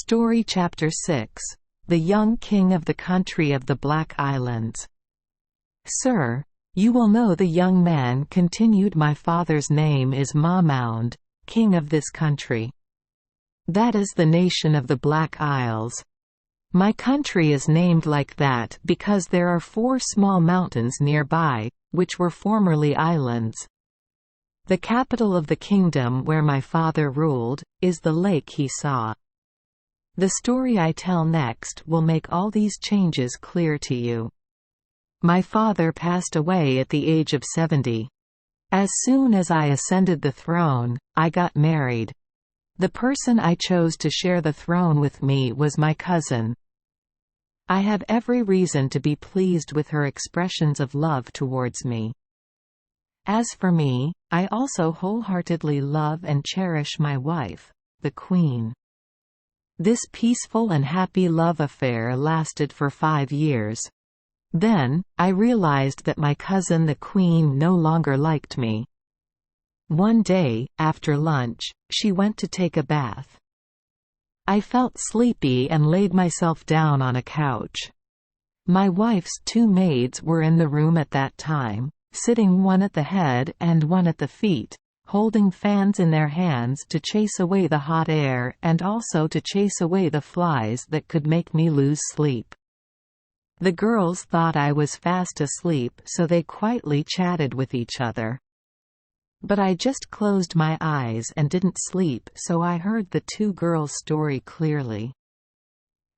Story Chapter 6. The Young King of the Country of the Black Islands. Sir, you will know the young man continued. My father's name is Mahmoud, king of this country. That is the nation of the Black Isles. My country is named like that because there are 4 small mountains nearby, which were formerly islands. The capital of the kingdom where my father ruled is the lake he saw. The story I tell next will make all these changes clear to you. My father passed away at the age of 70. As soon as I ascended the throne, I got married. The person I chose to share the throne with me was my cousin. I have every reason to be pleased with her expressions of love towards me. As for me, I also wholeheartedly love and cherish my wife, the Queen. This peaceful and happy love affair lasted for 5 years. Then, I realized that my cousin the Queen no longer liked me. One day, after lunch, she went to take a bath. I felt sleepy and laid myself down on a couch. My wife's 2 maids were in the room at that time, sitting one at the head and one at the feet, holding fans in their hands to chase away the hot air and also to chase away the flies that could make me lose sleep. The girls thought I was fast asleep, so they quietly chatted with each other. But I just closed my eyes and didn't sleep, so I heard the 2 girls' story clearly.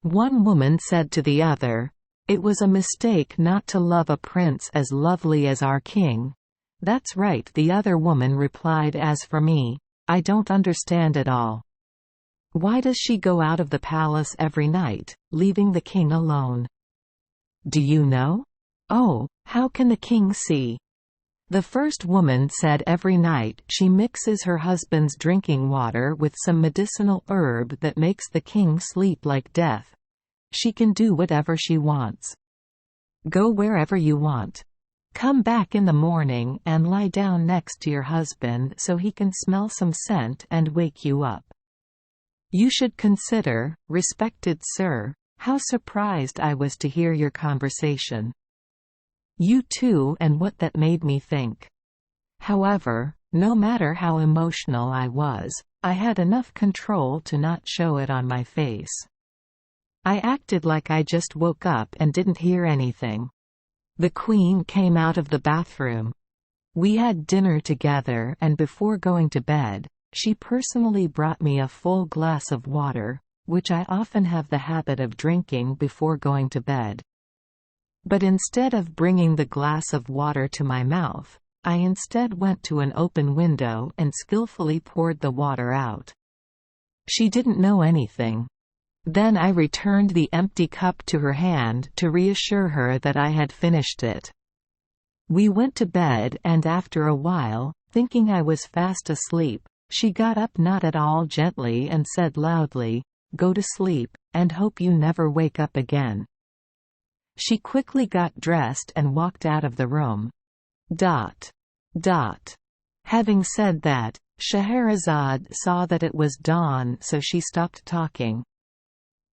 One woman said to the other, "It was a mistake not to love a prince as lovely as our king." "That's right," the other woman replied. "As for me, I don't understand at all. Why does she go out of the palace every night, leaving the king alone? Do you know? Oh, how can the king see?" The first woman said every night she mixes her husband's drinking water with some medicinal herb that makes the king sleep like death. She can do whatever she wants. Go wherever you want. Come back in the morning and lie down next to your husband so he can smell some scent and wake you up. You should consider, respected sir, how surprised I was to hear your conversation. You too, and what that made me think. However, no matter how emotional I was, I had enough control to not show it on my face. I acted like I just woke up and didn't hear anything. The Queen came out of the bathroom. We had dinner together, and before going to bed, she personally brought me a full glass of water, which I often have the habit of drinking before going to bed. But instead of bringing the glass of water to my mouth, I instead went to an open window and skillfully poured the water out. She didn't know anything. Then I returned the empty cup to her hand to reassure her that I had finished it. We went to bed, and after a while, thinking I was fast asleep, she got up not at all gently and said loudly, "Go to sleep, and hope you never wake up again." She quickly got dressed and walked out of the room. Having said that, Scheherazade saw that it was dawn, so she stopped talking.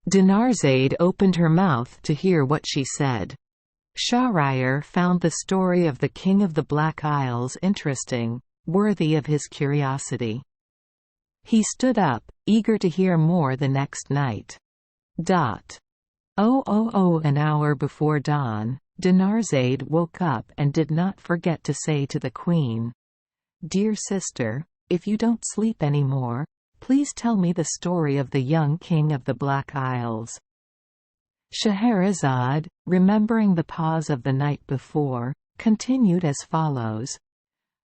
Dinarzade opened her mouth to hear what she said. Shahryar found the story of the King of the Black Isles interesting, worthy of his curiosity. He stood up, eager to hear more the next night. An hour before dawn, Dinarzade woke up and did not forget to say to the Queen, "Dear sister, if you don't sleep anymore, please tell me the story of the young king of the Black Isles." Scheherazade, remembering the pause of the night before, continued as follows.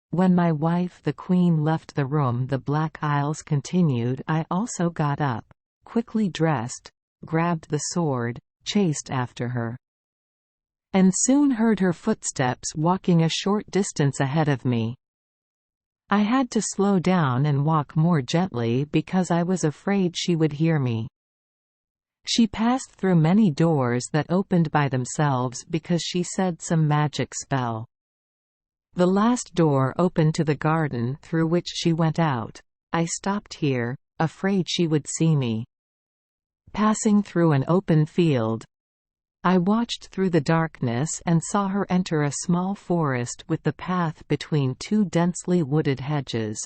"When my wife the Queen left the room," the Black Isles continued, "I also got up, quickly dressed, grabbed the sword, chased after her, and soon heard her footsteps walking a short distance ahead of me. I had to slow down and walk more gently because I was afraid she would hear me. She passed through many doors that opened by themselves because she said some magic spell. The last door opened to the garden through which she went out. I stopped here, afraid she would see me. passing through an open field. I watched through the darkness and saw her enter a small forest with the path between two densely wooded hedges.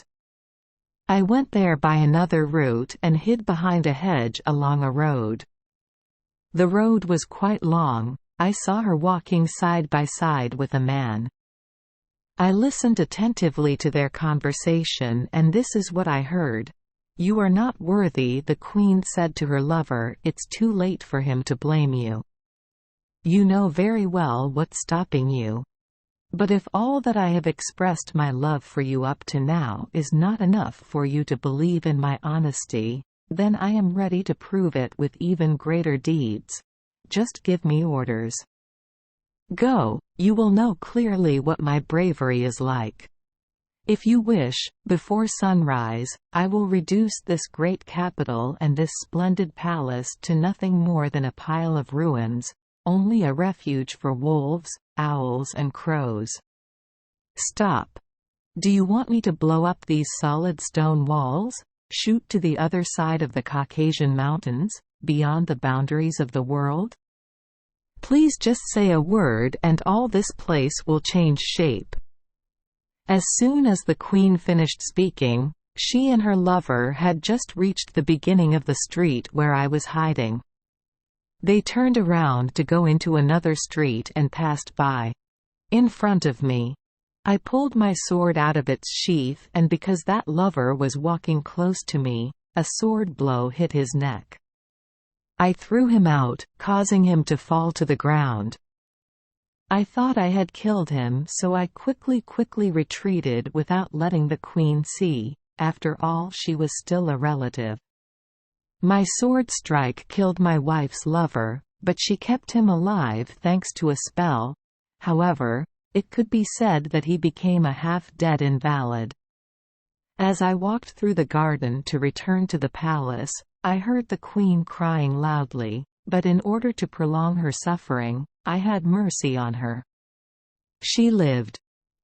I went there by another route and hid behind a hedge along a road. The road was quite long. I saw her walking side by side with a man. I listened attentively to their conversation, and this is what I heard. "You are not worthy," the queen said to her lover. "It's too late for him to blame you. You know very well what's stopping you. But if all that I have expressed my love for you up to now is not enough for you to believe in my honesty, then I am ready to prove it with even greater deeds. Just give me orders. Go, you will know clearly what my bravery is like. If you wish, before sunrise, I will reduce this great capital and this splendid palace to nothing more than a pile of ruins, only a refuge for wolves, owls and crows. Stop. Do you want me to blow up these solid stone walls? Shoot to the other side of the Caucasian mountains, beyond the boundaries of the world? Please just say a word and all this place will change shape." As soon as the queen finished speaking, she and her lover had just reached the beginning of the street where I was hiding. They turned around to go into another street and passed by. In front of me. I pulled my sword out of its sheath, and because that lover was walking close to me, a sword blow hit his neck. I threw him out, causing him to fall to the ground. I thought I had killed him, so I quickly retreated without letting the queen see. After all, she was still a relative. My sword strike killed my wife's lover, but she kept him alive thanks to a spell. However, it could be said that he became a half-dead invalid. As I walked through the garden to return to the palace, I heard the queen crying loudly, but in order to prolong her suffering, I had mercy on her. She lived.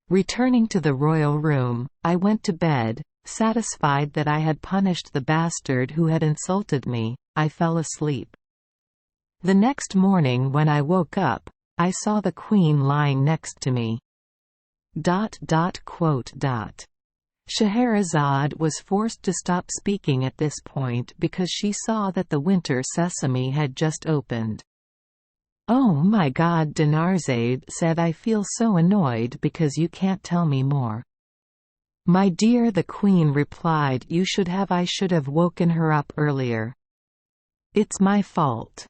Returning to the royal room, I went to bed. Satisfied that I had punished the bastard who had insulted me, I fell asleep. The next morning when I woke up, I saw the queen lying next to me. Scheherazade was forced to stop speaking at this point because she saw that the winter sesame had just opened. "Oh my God," Dinarzade said, "I feel so annoyed because you can't tell me more." "My dear," the queen replied, I should have woken her up earlier. It's my fault.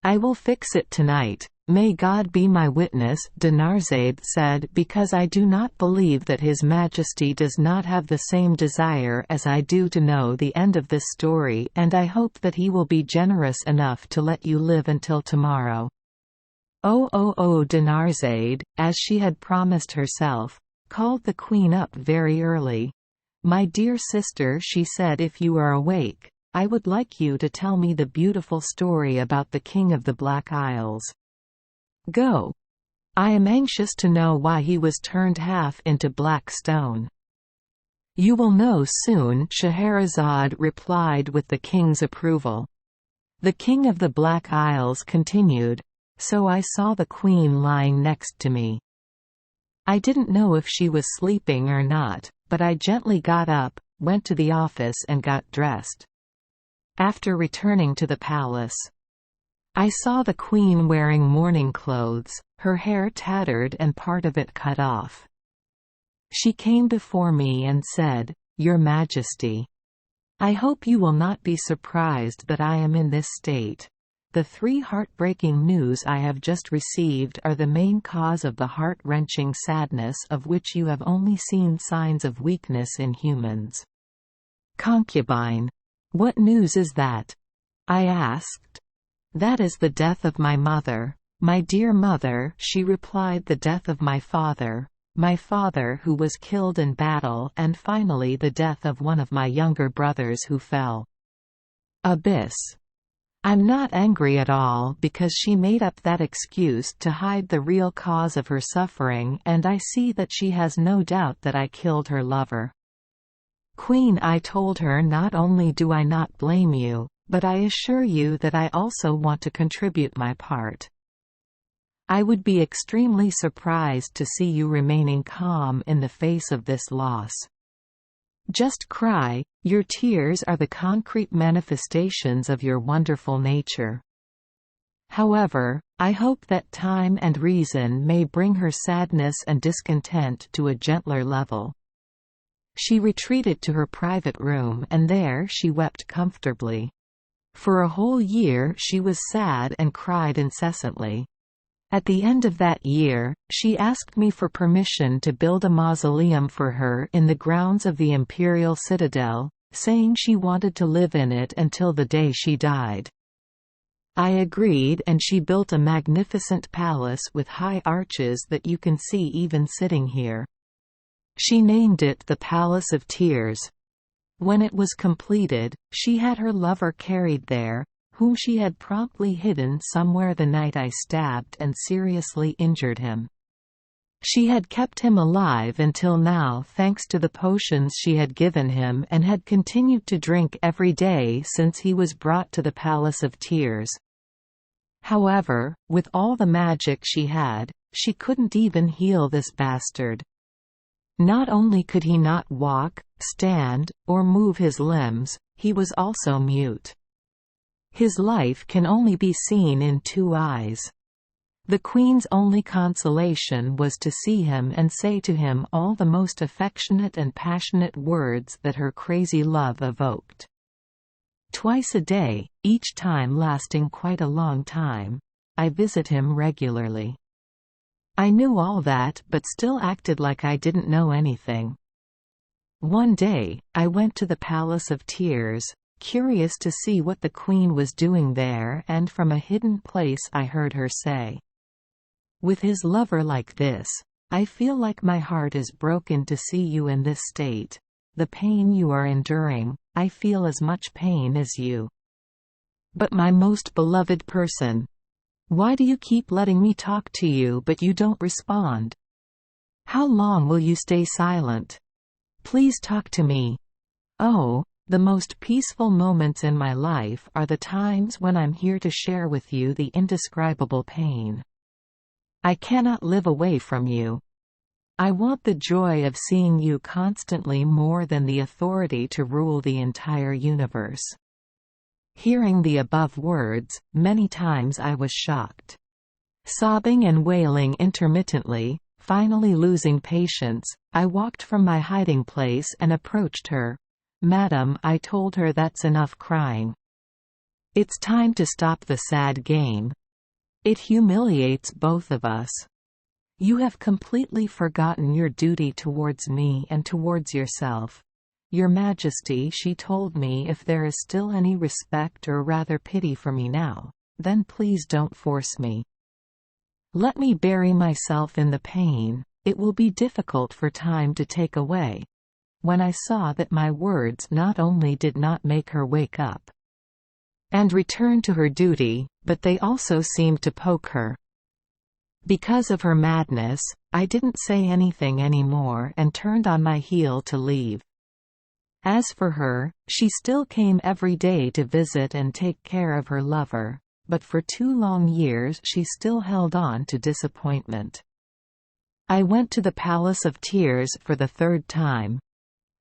I will fix it tonight. May God be my witness, Dinarzade said, because I do not believe that His Majesty does not have the same desire as I do to know the end of this story, and I hope that he will be generous enough to let you live until tomorrow. Oh, Dinarzade, as she had promised herself, called the queen up very early. "My dear sister," she said, "if you are awake, I would like you to tell me the beautiful story about the King of the Black Isles. Go. I am anxious to know why he was turned half into black stone." "You will know soon," Scheherazade replied with the king's approval. The King of the Black Isles continued, "So I saw the queen lying next to me. I didn't know if she was sleeping or not, but I gently got up, went to the office and got dressed. After returning to the palace, I saw the queen wearing mourning clothes, her hair tattered and part of it cut off. She came before me and said, 'Your Majesty, I hope you will not be surprised that I am in this state. The 3 heartbreaking news I have just received are the main cause of the heart-wrenching sadness of which you have only seen signs of weakness in humans.' Concubine. What news is that? I asked. That is the death of my mother. My dear mother, she replied, the death of my father who was killed in battle, and finally the death of one of my younger brothers who fell. Abyss. I'm not angry at all because she made up that excuse to hide the real cause of her suffering, and I see that she has no doubt that I killed her lover. Queen, I told her, not only do I not blame you, But I assure you that I also want to contribute my part. I would be extremely surprised to see you remaining calm in the face of this loss. Just cry, your tears are the concrete manifestations of your wonderful nature. However, I hope that time and reason may bring her sadness and discontent to a gentler level." She retreated to her private room and there she wept comfortably. For a whole year she was sad and cried incessantly. At the end of that year, she asked me for permission to build a mausoleum for her in the grounds of the imperial citadel, saying she wanted to live in it until the day she died. I agreed and she built a magnificent palace with high arches that you can see even sitting here. She named it the Palace of Tears. When it was completed, she had her lover carried there, whom she had promptly hidden somewhere the night I stabbed and seriously injured him. She had kept him alive until now thanks to the potions she had given him and had continued to drink every day since he was brought to the Palace of Tears. However, with all the magic she had, she couldn't even heal this bastard. Not only could he not walk, stand, or move his limbs, he was also mute. His life can only be seen in two eyes. The Queen's only consolation was to see him and say to him all the most affectionate and passionate words that her crazy love evoked. Twice a day, each time lasting quite a long time, I visit him regularly. I knew all that but still acted like I didn't know anything. One day, I went to the Palace of Tears, curious to see what the Queen was doing there, and from a hidden place I heard her say, "With his lover like this, I feel like my heart is broken to see you in this state. The pain you are enduring, I feel as much pain as you. But my most beloved person, why do you keep letting me talk to you but you don't respond? How long will you stay silent? Please talk to me. Oh, the most peaceful moments in my life are the times when I'm here to share with you the indescribable pain. I cannot live away from you. I want the joy of seeing you constantly more than the authority to rule the entire universe." Hearing the above words, many times I was shocked. Sobbing and wailing intermittently, finally losing patience, I walked from my hiding place and approached her. "Madam," I told her, "that's enough crying. It's time to stop the sad game. It humiliates both of us. You have completely forgotten your duty towards me and towards yourself. Your Majesty," she told me, "if there is still any respect or rather pity for me now, then please don't force me. Let me bury myself in the pain, it will be difficult for time to take away." When I saw that my words not only did not make her wake up and return to her duty, but they also seemed to poke her. Because of her madness, I didn't say anything anymore and turned on my heel to leave. As for her, she still came every day to visit and take care of her lover, but for 2 long years she still held on to disappointment. I went to the Palace of Tears for the 3rd time.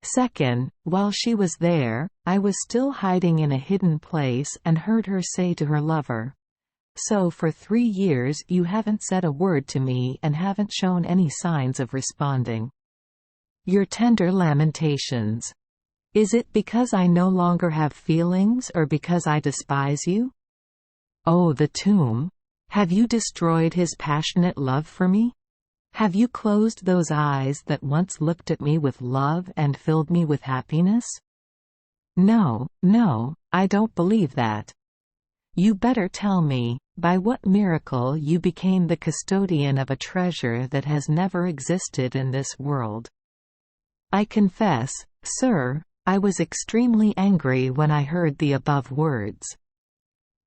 Second, while she was there, I was still hiding in a hidden place and heard her say to her lover, "So for 3 years you haven't said a word to me and haven't shown any signs of responding. Your tender lamentations. Is it because I no longer have feelings or because I despise you? Oh, the tomb! Have you destroyed his passionate love for me? Have you closed those eyes that once looked at me with love and filled me with happiness? No, no, I don't believe that. You better tell me, by what miracle you became the custodian of a treasure that has never existed in this world." I confess, sir, I was extremely angry when I heard the above words.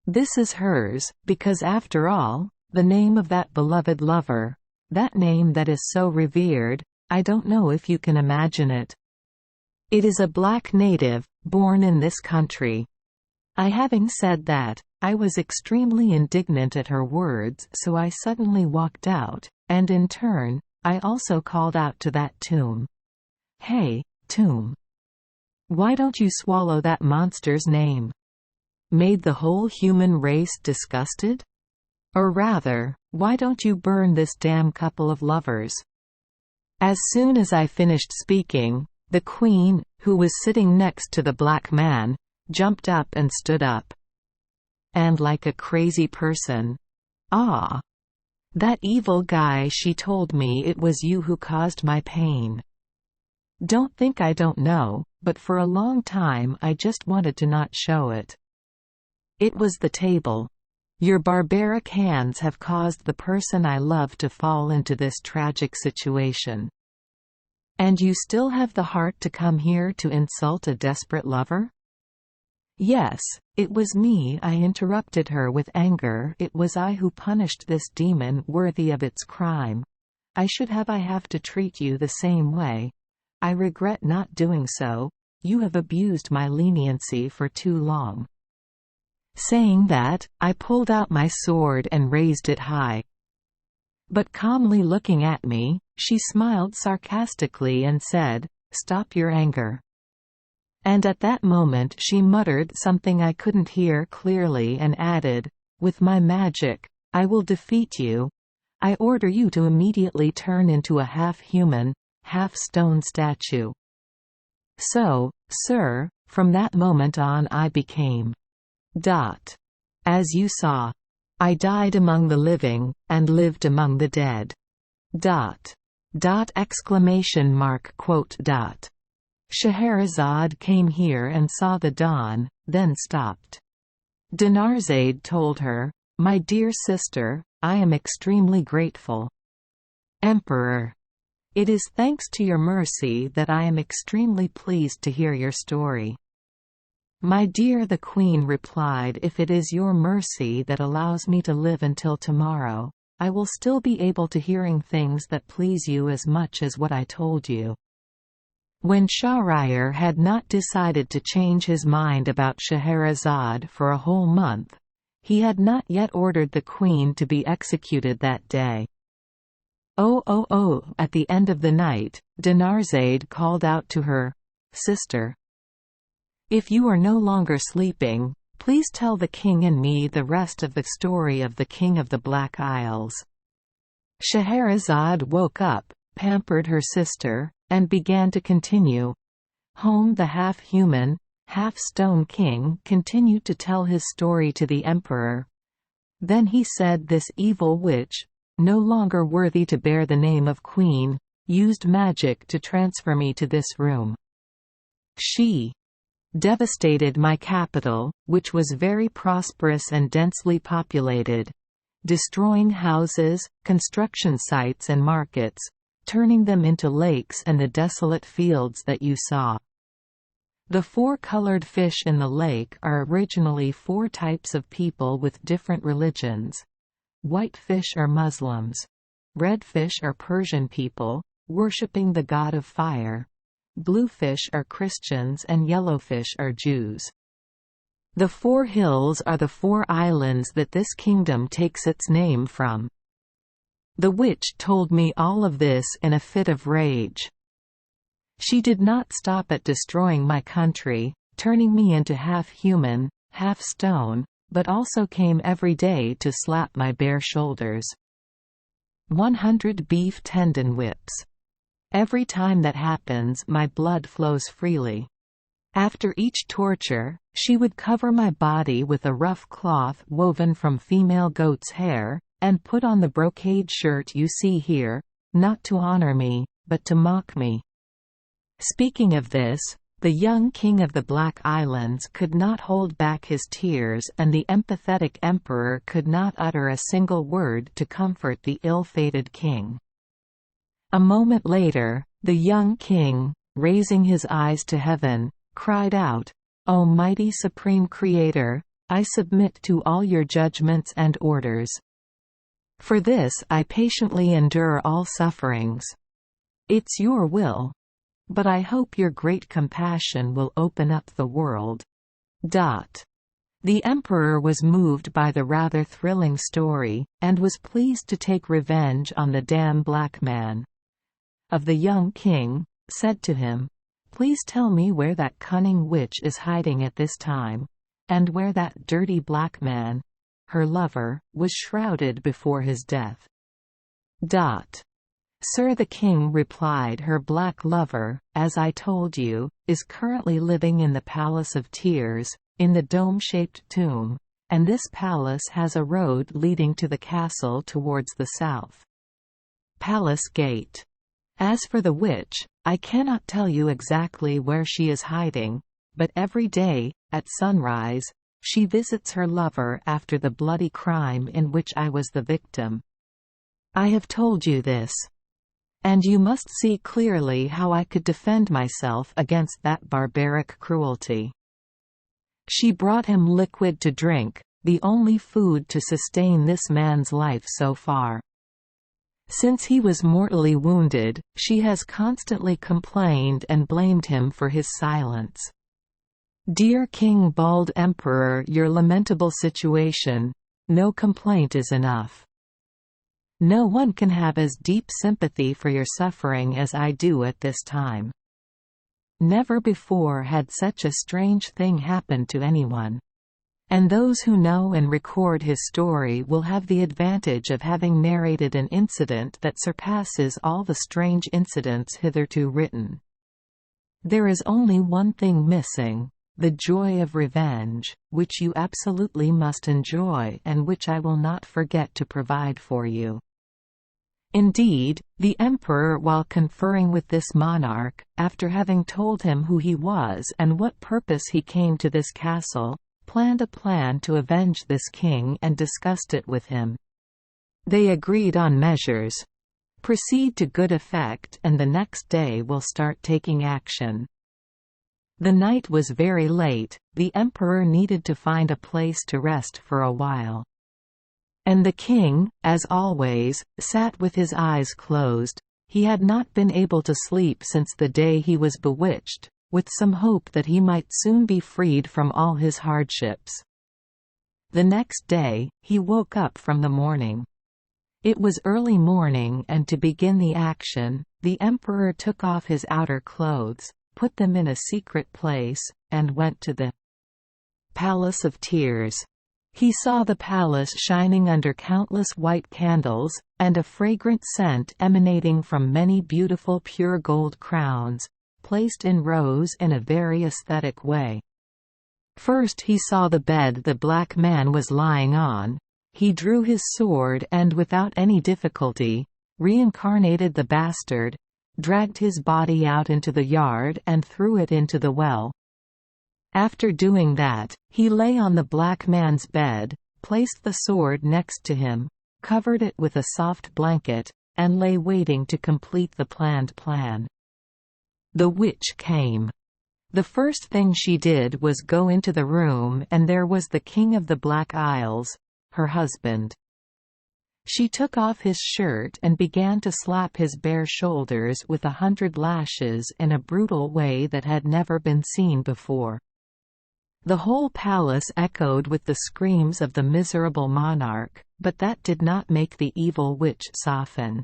This is hers, because after all, the name of that beloved lover, that name that is so revered, I don't know if you can imagine it. It is a black native, born in this country. Having said that, I was extremely indignant at her words, so I suddenly walked out, and in turn, I also called out to that tomb. "Hey, tomb! Why don't you swallow that monster's name? Made the whole human race disgusted? Or rather, why don't you burn this damn couple of lovers?" As soon as I finished speaking, the queen, who was sitting next to the black man, jumped up and stood up. And like a crazy person, "Ah! That evil guy, she told me it was you who caused my pain. Don't think I don't know, but for a long time I just wanted to not show it. It was the table. Your barbaric hands have caused the person I love to fall into this tragic situation. And you still have the heart to come here to insult a desperate lover?" "Yes, it was me," I interrupted her with anger. "It was I who punished this demon worthy of its crime. I have to treat you the same way. I regret not doing so. You have abused my leniency for too long." Saying that, I pulled out my sword and raised it high. But calmly looking at me, she smiled sarcastically and said, "Stop your anger." And at that moment she muttered something I couldn't hear clearly and added, "With my magic, I will defeat you. I order you to immediately turn into a half-human, half-stone statue." So, sir, from that moment on I became. As you saw. I died among the living, and lived among the dead. Scheherazade came here and saw the dawn, then stopped. Dinarzade told her, "My dear sister, I am extremely grateful." Emperor. It is thanks to your mercy that I am extremely pleased to hear your story. My dear, the Queen replied, if it is your mercy that allows me to live until tomorrow, I will still be able to hearing things that please you as much as what I told you. When Shahryar had not decided to change his mind about Scheherazade for a whole month, he had not yet ordered the Queen to be executed that day. At the end of the night, Dinarzade called out to her, "Sister, if you are no longer sleeping, please tell the king and me the rest of the story of the King of the Black Isles." Scheherazade woke up, pampered her sister, and began to continue. The half-human, half-stone king continued to tell his story to the emperor. Then he said this evil witch, no longer worthy to bear the name of queen, used magic to transfer me to this room. She devastated my capital, which was very prosperous and densely populated, destroying houses, construction sites and markets, turning them into lakes and the desolate fields that you saw. The four-colored fish in the lake are originally four types of people with different religions. White fish are Muslims. Red fish are Persian people, worshipping the god of fire. Blue fish are Christians and yellow fish are Jews. The four hills are the four islands that this kingdom takes its name from. The witch told me all of this in a fit of rage. She did not stop at destroying my country, turning me into half-human, half-stone, but also came every day to slap my bare shoulders. 100 beef tendon whips. Every time that happens, my blood flows freely. After each torture, she would cover my body with a rough cloth woven from female goat's hair, and put on the brocade shirt you see here, not to honor me, but to mock me. Speaking of this, the young king of the Black Islands could not hold back his tears, and the empathetic emperor could not utter a single word to comfort the ill-fated king. A moment later, the young king, raising his eyes to heaven, cried out, "O mighty supreme creator, I submit to all your judgments and orders. For this I patiently endure all sufferings. It's your will. But I hope your great compassion will open up the world." The emperor was moved by the rather thrilling story, and was pleased to take revenge on the damn black man. Of the young king, said to him, "Please tell me where that cunning witch is hiding at this time, and where that dirty black man, her lover, was shrouded before his death." Sir, the king replied, "Her black lover, as I told you, is currently living in the Palace of Tears, in the dome-shaped tomb, and this palace has a road leading to the castle towards the south. Palace Gate. As for the witch, I cannot tell you exactly where she is hiding, but every day, at sunrise, she visits her lover after the bloody crime in which I was the victim. I have told you this, and you must see clearly how I could defend myself against that barbaric cruelty." She brought him liquid to drink, the only food to sustain this man's life so far. Since he was mortally wounded, she has constantly complained and blamed him for his silence. "Dear King Bald Emperor, your lamentable situation, no complaint is enough. No one can have as deep sympathy for your suffering as I do at this time. Never before had such a strange thing happened to anyone. And those who know and record his story will have the advantage of having narrated an incident that surpasses all the strange incidents hitherto written. There is only one thing missing, the joy of revenge, which you absolutely must enjoy and which I will not forget to provide for you." Indeed, the emperor, while conferring with this monarch, after having told him who he was and what purpose he came to this castle, planned a plan to avenge this king and discussed it with him. They agreed on measures. Proceed to good effect, and the next day will start taking action. The night was very late, the emperor needed to find a place to rest for a while. And the king, as always, sat with his eyes closed. He had not been able to sleep since the day he was bewitched, with some hope that he might soon be freed from all his hardships. The next day, he woke up from the morning. It was early morning, and to begin the action, the emperor took off his outer clothes, put them in a secret place, and went to the Palace of Tears. He saw the palace shining under countless white candles, and a fragrant scent emanating from many beautiful pure gold crowns, placed in rows in a very aesthetic way. First he saw the bed the black man was lying on. He drew his sword and, without any difficulty, reincarnated the bastard, dragged his body out into the yard and threw it into the well. After doing that, he lay on the black man's bed, placed the sword next to him, covered it with a soft blanket, and lay waiting to complete the planned plan. The witch came. The first thing she did was go into the room, and there was the King of the Black Isles, her husband. She took off his shirt and began to slap his bare shoulders with 100 lashes in a brutal way that had never been seen before. The whole palace echoed with the screams of the miserable monarch, but that did not make the evil witch soften.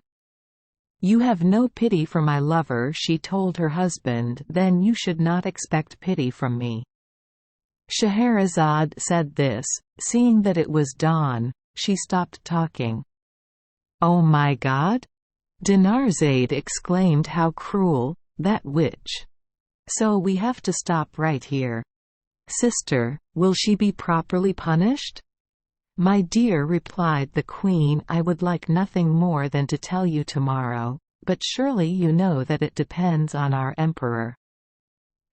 "You have no pity for my lover," she told her husband, "then you should not expect pity from me." Scheherazade said this. Seeing that it was dawn, she stopped talking. "Oh my God!" Dinarzade exclaimed, "How cruel, that witch! So we have to stop right here. Sister, will she be properly punished?" "My dear," replied the queen, "I would like nothing more than to tell you tomorrow, but surely you know that it depends on our emperor."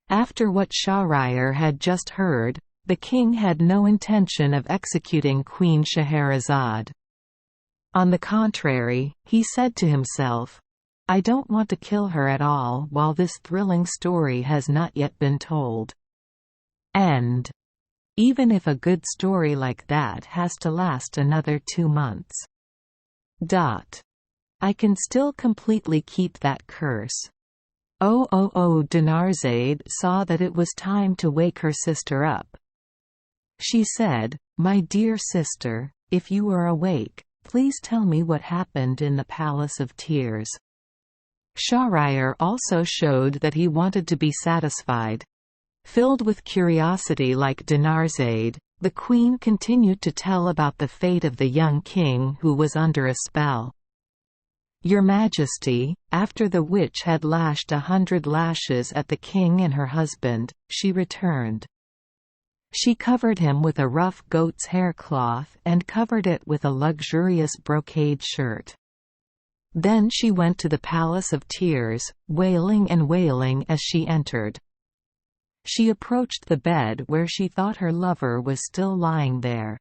After what Shahryar had just heard, the king had no intention of executing Queen Scheherazade. On the contrary, he said to himself, "I don't want to kill her at all while this thrilling story has not yet been told. And even if a good story like that has to last another 2 months. I can still completely keep that curse." Dinarzade saw that it was time to wake her sister up. She said, "My dear sister, if you are awake, please tell me what happened in the Palace of Tears." Shahryar also showed that he wanted to be satisfied. Filled with curiosity like Dinarzade, the queen continued to tell about the fate of the young king who was under a spell. "Your Majesty, after the witch had lashed 100 lashes at the king and her husband, she returned. She covered him with a rough goat's hair cloth and covered it with a luxurious brocade shirt. Then she went to the Palace of Tears, wailing and wailing as she entered. She approached the bed where she thought her lover was still lying there.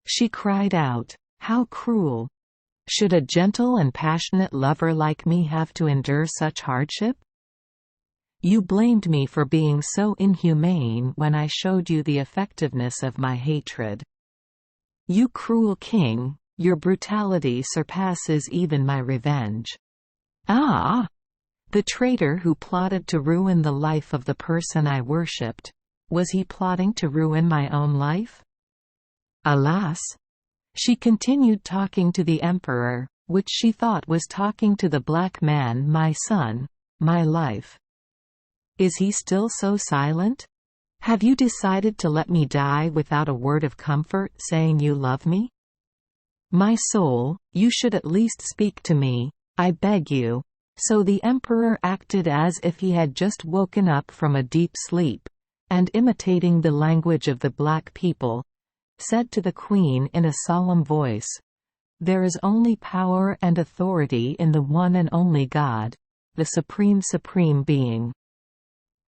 She cried out, 'How cruel! Should a gentle and passionate lover like me have to endure such hardship? You blamed me for being so inhumane when I showed you the effectiveness of my hatred. You cruel king, your brutality surpasses even my revenge. Ah! The traitor who plotted to ruin the life of the person I worshipped, was he plotting to ruin my own life? Alas!' She continued talking to the emperor, which she thought was talking to the black man, 'My son, my life. Is he still so silent? Have you decided to let me die without a word of comfort saying you love me? My soul, you should at least speak to me, I beg you.' So the emperor acted as if he had just woken up from a deep sleep, and imitating the language of the black people, said to the queen in a solemn voice, 'There is only power and authority in the one and only God, the supreme being.'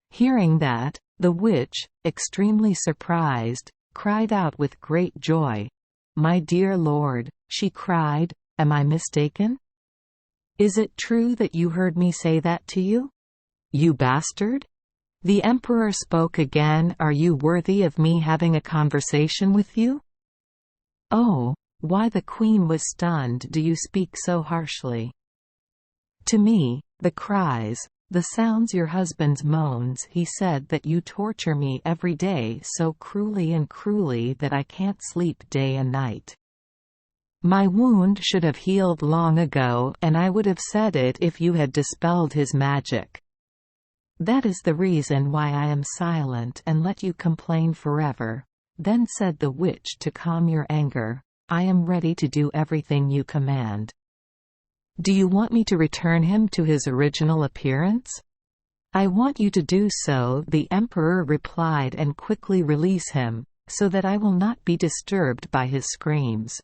Hearing that, the witch, extremely surprised, cried out with great joy. 'My dear lord,' she cried, 'am I mistaken? Is it true that you heard me say that to you? You bastard?' The emperor spoke again, 'Are you worthy of me having a conversation with you?' 'Oh, why,' the queen was stunned, 'do you speak so harshly to me? The cries, the sounds your husband's moans, he said that you torture me every day so cruelly that I can't sleep day and night. My wound should have healed long ago, and I would have said it if you had dispelled his magic. That is the reason why I am silent and let you complain forever.' Then said the witch, 'To calm your anger, I am ready to do everything you command. Do you want me to return him to his original appearance?' 'I want you to do so,' the emperor replied, 'and quickly release him, so that I will not be disturbed by his screams.'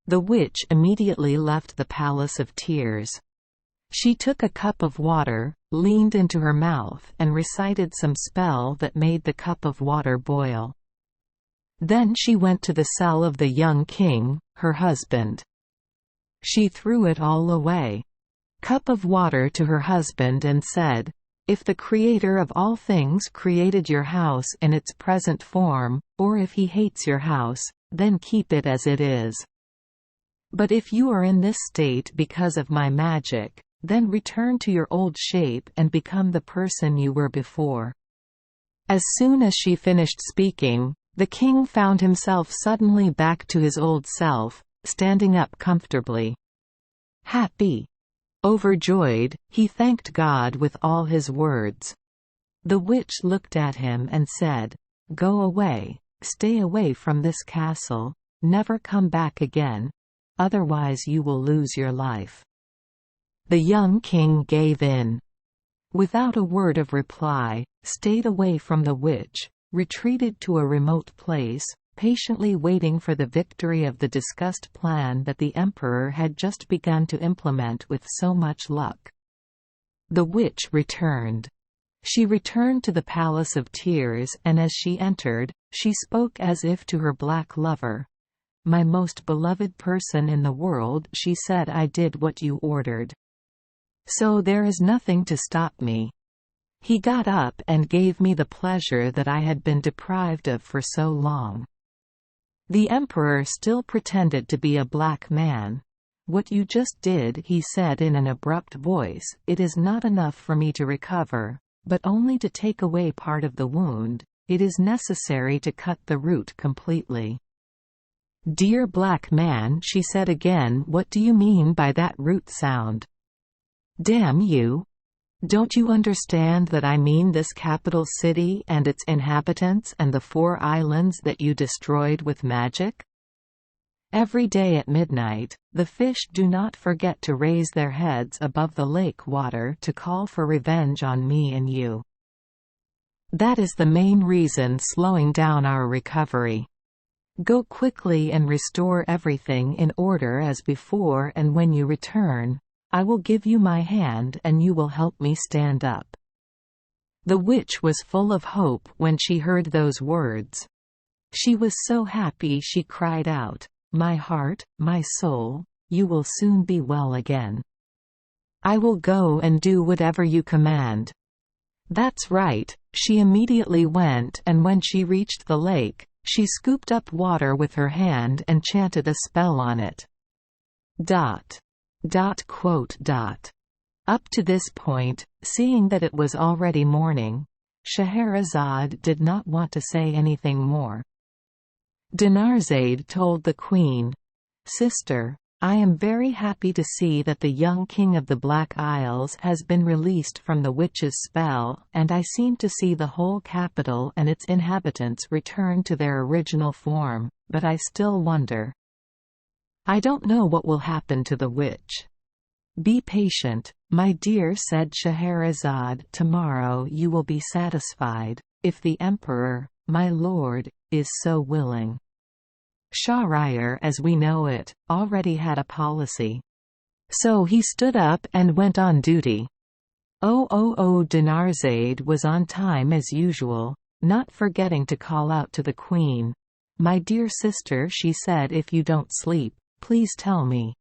The witch immediately left the Palace of Tears. She took a cup of water, leaned into her mouth and recited some spell that made the cup of water boil. Then she went to the cell of the young king, her husband. She threw it all away, cup of water, to her husband and said, 'If the Creator of all things created your house in its present form, or if he hates your house, then keep it as it is. But if you are in this state because of my magic, then return to your old shape and become the person you were before.' As soon as she finished speaking, the king found himself suddenly back to his old self, standing up comfortably. Happy, overjoyed, he thanked God with all his words. The witch looked at him and said, 'Go away, stay away from this castle, never come back again. Otherwise you will lose your life.' The young king gave in. Without a word of reply, stayed away from the witch, retreated to a remote place, patiently waiting for the victory of the discussed plan that the emperor had just begun to implement with so much luck. The witch returned. She returned to the Palace of Tears, and as she entered, she spoke as if to her black lover. 'My most beloved person in the world,' she said, 'I did what you ordered. So there is nothing to stop me.' He got up and gave me the pleasure that I had been deprived of for so long." The emperor still pretended to be a black man. "What you just did," he said in an abrupt voice, "it is not enough for me to recover, but only to take away part of the wound. it is necessary to cut the root completely." "Dear black man," she said again, "what do you mean by that root sound? Damn you! Don't you understand that I mean this capital city and its inhabitants and the 4 islands that you destroyed with magic? Every day at midnight, the fish do not forget to raise their heads above the lake water to call for revenge on me and you. That is the main reason slowing down our recovery. Go quickly and restore everything in order as before, and when you return, I will give you my hand and you will help me stand up." The witch was full of hope when she heard those words. She was so happy she cried out, "My heart, my soul, you will soon be well again. I will go and do whatever you command." That's right, she immediately went, and when she reached the lake, she scooped up water with her hand and chanted a spell on it. Up to this point, seeing that it was already morning, Scheherazade did not want to say anything more. Dinarzade told the queen, "Sister, I am very happy to see that the young king of the Black Isles has been released from the witch's spell, and I seem to see the whole capital and its inhabitants return to their original form, but I still wonder. I don't know what will happen to the witch. Be patient, my dear," said Scheherazade. "Tomorrow you will be satisfied, if the emperor, my lord, is so willing." Shahryar, as we know it, already had a policy. So he stood up and went on duty. Dinarzade was on time as usual, not forgetting to call out to the queen. "My dear sister," she said, "if you don't sleep, please tell me.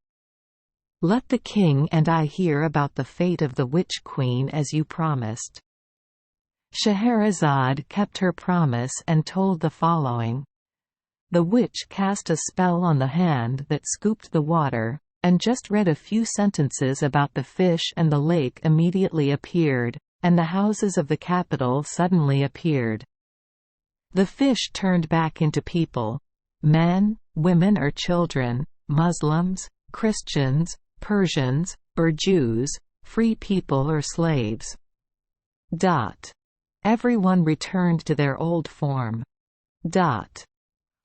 Let the king and I hear about the fate of the witch queen as you promised." Scheherazade kept her promise and told the following. The witch cast a spell on the hand that scooped the water, and just read a few sentences about the fish, and the lake immediately appeared, and the houses of the capital suddenly appeared. The fish turned back into people, men, women or children, Muslims, Christians, Persians, or Jews, free people or slaves. Everyone returned to their old form.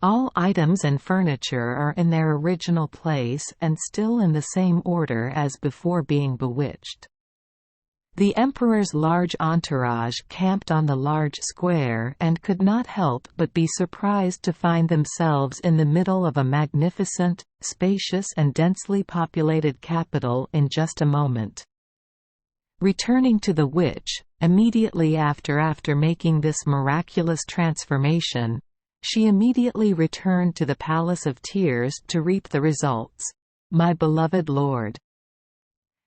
All items and furniture are in their original place and still in the same order as before being bewitched. The emperor's large entourage camped on the large square and could not help but be surprised to find themselves in the middle of a magnificent, spacious and densely populated capital in just a moment. Returning to the witch, immediately after making this miraculous transformation, she immediately returned to the Palace of Tears to reap the results. "My beloved lord,"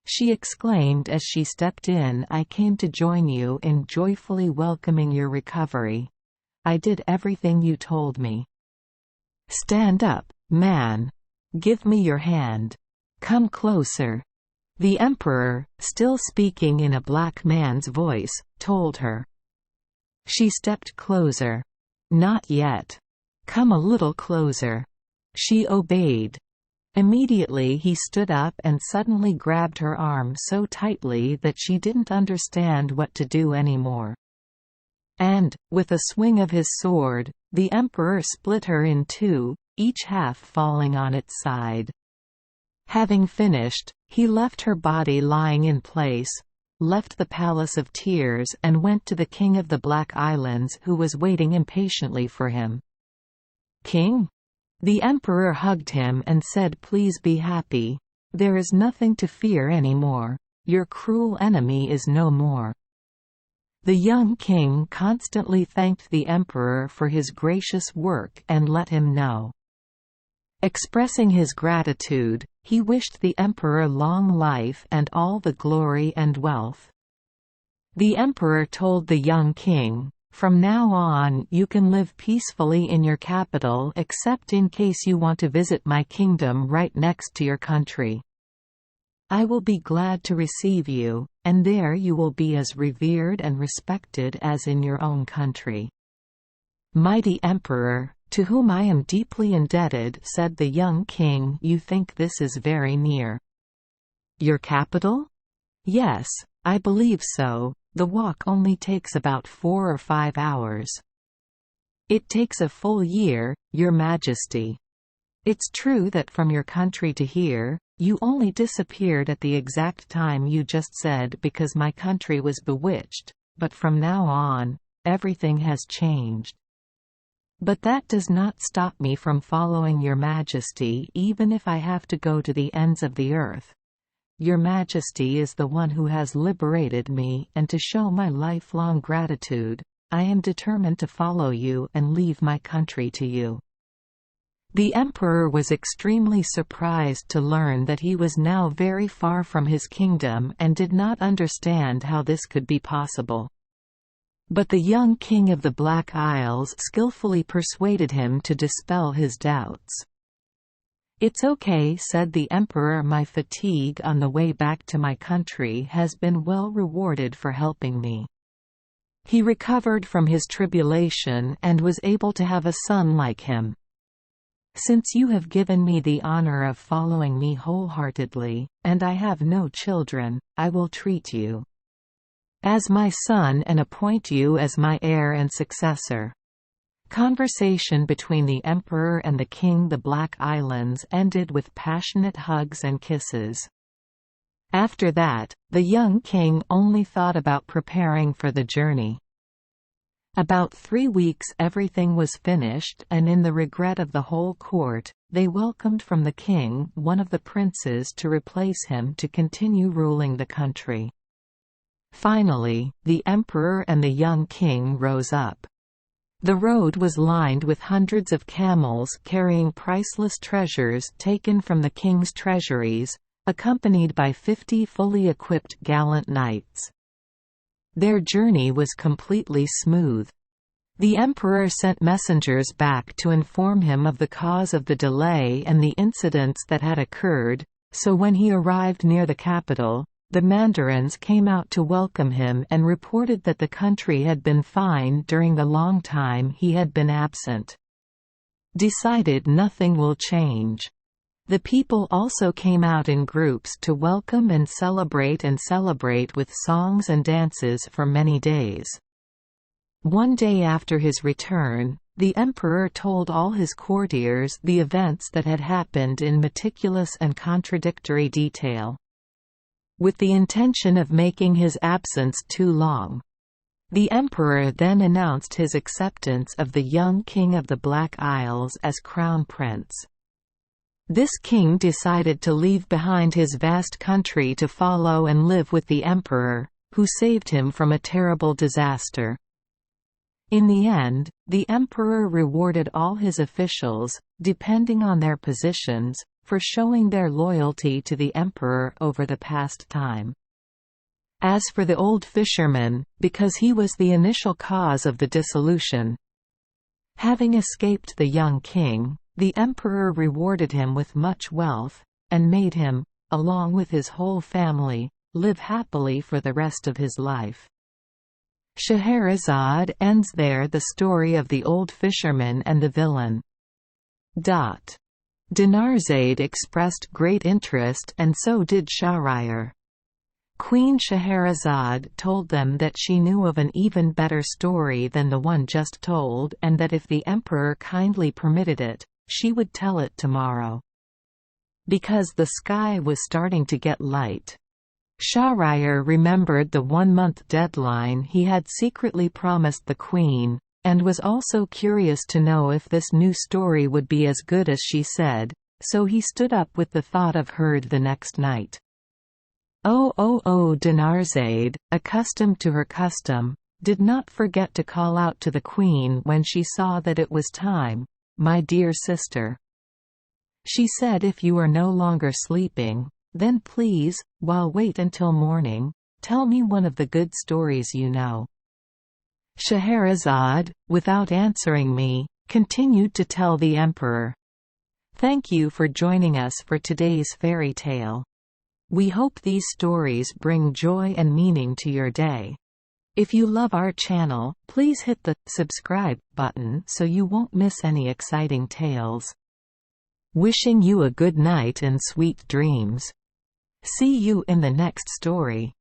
she exclaimed as she stepped in, "I came to join you in joyfully welcoming your recovery. I did everything you told me. Stand up, man. Give me your hand. Come closer." The emperor, still speaking in a black man's voice, told her. She stepped closer. "Not yet. Come a little closer." She obeyed. Immediately he stood up and suddenly grabbed her arm so tightly that she didn't understand what to do anymore. And, with a swing of his sword, the emperor split her in two, each half falling on its side. Having finished, he left her body lying in place, left the Palace of Tears and went to the King of the Black Islands, who was waiting impatiently for him. "King?" The emperor hugged him and said, "Please be happy. There is nothing to fear anymore. Your cruel enemy is no more." The young king constantly thanked the emperor for his gracious work and let him know. Expressing his gratitude, he wished the emperor long life and all the glory and wealth. The emperor told the young king, "From now on you can live peacefully in your capital except in case you want to visit my kingdom right next to your country. I will be glad to receive you, and there you will be as revered and respected as in your own country." "Mighty Emperor, to whom I am deeply indebted," said the young king, "you think this is very near." "Your capital?" "Yes, I believe so. The walk only takes about 4 or 5 hours." "It takes a full year, Your Majesty." "It's true that from your country to here, you only disappeared at the exact time you just said because my country was bewitched, but from now on, everything has changed. But that does not stop me from following Your Majesty even if I have to go to the ends of the earth. Your Majesty is the one who has liberated me, and to show my lifelong gratitude, I am determined to follow you and leave my country to you." The emperor was extremely surprised to learn that he was now very far from his kingdom and did not understand how this could be possible. But the young king of the Black Isles skillfully persuaded him to dispel his doubts. "It's okay," said the emperor, "my fatigue on the way back to my country has been well rewarded for helping me." He recovered from his tribulation and was able to have a son like him. "Since you have given me the honor of following me wholeheartedly, and I have no children, I will treat you as my son and appoint you as my heir and successor." Conversation between the emperor and the king of the Black Islands ended with passionate hugs and kisses. After that, the young king only thought about preparing for the journey. About 3 weeks everything was finished, and in the regret of the whole court, they welcomed from the king one of the princes to replace him to continue ruling the country. Finally, the emperor and the young king rose up. The road was lined with hundreds of camels carrying priceless treasures taken from the king's treasuries, accompanied by 50 fully equipped gallant knights. Their journey was completely smooth. The emperor sent messengers back to inform him of the cause of the delay and the incidents that had occurred, so when he arrived near the capital, the mandarins came out to welcome him and reported that the country had been fine during the long time he had been absent. Decided nothing will change. The people also came out in groups to welcome and celebrate with songs and dances for many days. One day after his return, the emperor told all his courtiers the events that had happened in meticulous and contradictory detail, with the intention of making his absence too long. The emperor then announced his acceptance of the young king of the Black Isles as crown prince. This king decided to leave behind his vast country to follow and live with the emperor, who saved him from a terrible disaster. In the end, the emperor rewarded all his officials, depending on their positions, for showing their loyalty to the emperor over the past time. As for the old fisherman, because he was the initial cause of the dissolution, having escaped the young king, the emperor rewarded him with much wealth, and made him, along with his whole family, live happily for the rest of his life. Scheherazade ends there the story of the old fisherman and the villain. Dinarzade expressed great interest, and so did Shahryar. Queen Scheherazade told them that she knew of an even better story than the one just told, and that if the emperor kindly permitted it, she would tell it tomorrow. Because the sky was starting to get light, Shahryar remembered the 1-month deadline he had secretly promised the queen, and was also curious to know if this new story would be as good as she said, so he stood up with the thought of her the next night. Dinarzade, accustomed to her custom, did not forget to call out to the queen when she saw that it was time. "My dear sister," she said, "if you are no longer sleeping, then please, wait until morning, tell me one of the good stories you know." Scheherazade, without answering me, continued to tell the emperor, "Thank you for joining us for today's fairy tale. We hope these stories bring joy and meaning to your day. If you love our channel, please hit the subscribe button so you won't miss any exciting tales. Wishing you a good night and sweet dreams. See you in the next story.